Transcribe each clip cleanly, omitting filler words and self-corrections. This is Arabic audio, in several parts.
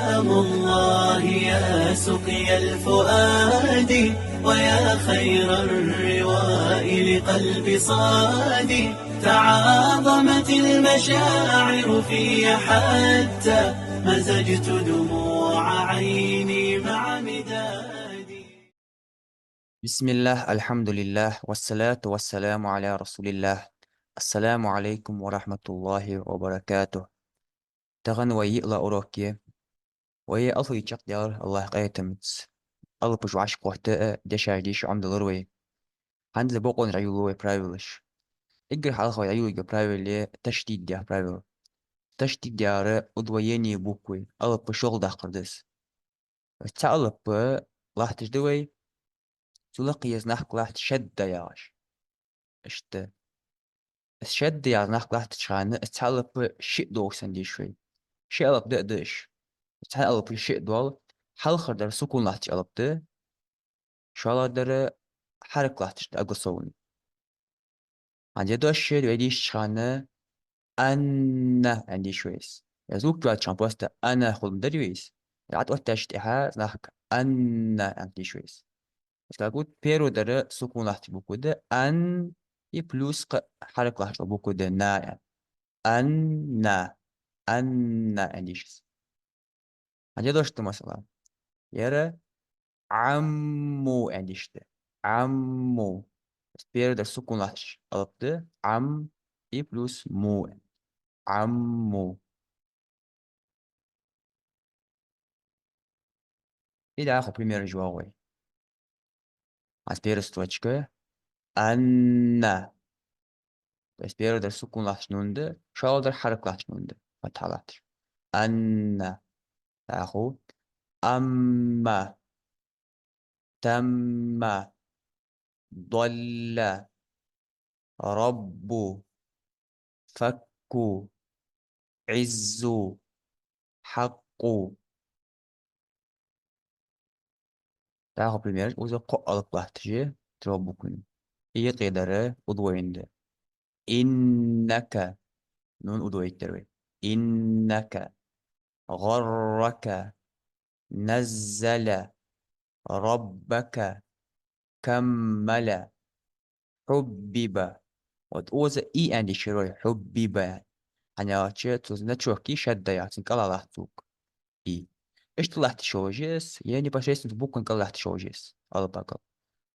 سلام الله يا سقي الفؤاد، ويا خير الرواء لقلب صادي. تعاظمت المشاعر في حتى مزجت دموع عيني مع مدادي. بسم الله، الحمد لله، والصلاة والسلام على رسول الله. السلام عليكم ورحمة الله وبركاته. تغن ويئلا أوروكي وهي أصلي ديار الله قيتمت ألب جواش قوحتاء دشا ديش عمد الروي عند لبقون ريولوي برايولش إجر حلقة ريولوي برايولي تشديد ديا برايول تشديد ديار أدويني بوكوي ألب شغل دا قردس تعلب لاح تجدوي تلقي يزنح لاح تشد دياش اشت الشد يعني ناخد واحد تشغل اتعلق شيء دو سندي شوي شيء ألب دش اتعلق شيء دول حال خردر سكون لحتي ألب ده شو على در حرك لحتي أقصوني عندي دو الشيء دو يديش شغلنا أنا عندي شويس يزوك جوات شامبوستا أنا خل مدريويس عاد وقتاش تحا ناخك أنا عندي شويس بس لقول بيرو در سكون لحتي بوكو ده أن يبلوس حرك لحتي بوكو ده نا يعني أنا أنديشس هنجي دوشت مثلا يرى عمو أنديشت عمو سبير در سكون لحش ألبت عم إي بلوس مو عمو إذا أخو بريمير جواوي سبير ستواتشكو أنا سبير در سكون لحش نونده شال در حرك لحش نونده فتح لحش أنا أخو أما تم ضل رب فكوا عزوا حقوا تاخو بريمير وزا قو ألق بحتجي تربكني إيه قيدر أدوين ده إنك نون أدوين تروي إنك غرك نزل ربك كمل حبب وتوزا إي عندي شروي حبب يعني أنا تشي نتشوكي شدة يعني تنقل لحتوك إي إيش طلعت شوجيس يعني باشيس نتبوك نقل لحت شوجيس على بقى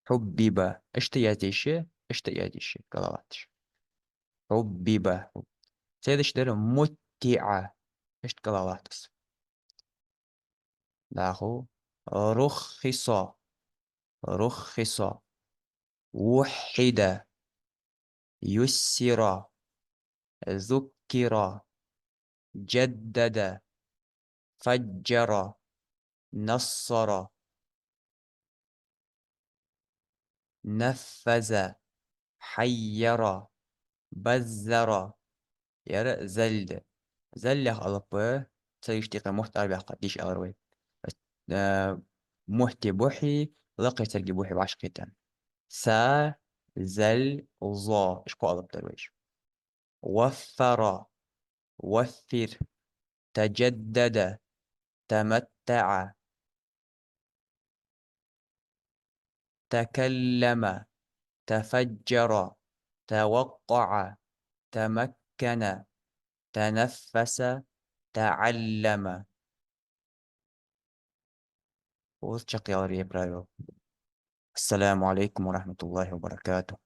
حبيبة اشتياتيش اشتياتيش قلواتش حبيبة سيدش در متعة اشت قلواتس لاخو رخصة رخصة وحدة يسر ذكر جدد فجر نصر نفذ حير بذر يرى زلد زل خلق سيشتق محتار بقديش أروي محتي بوحي لقي تلقي بوحي بعشقيتان سا زل ظا إيش قالب درويش وفر وفر تجدد تمتع تكلم تفجر توقع تمكن تنفس تعلم وشق يا برايو. السلام عليكم ورحمة الله وبركاته.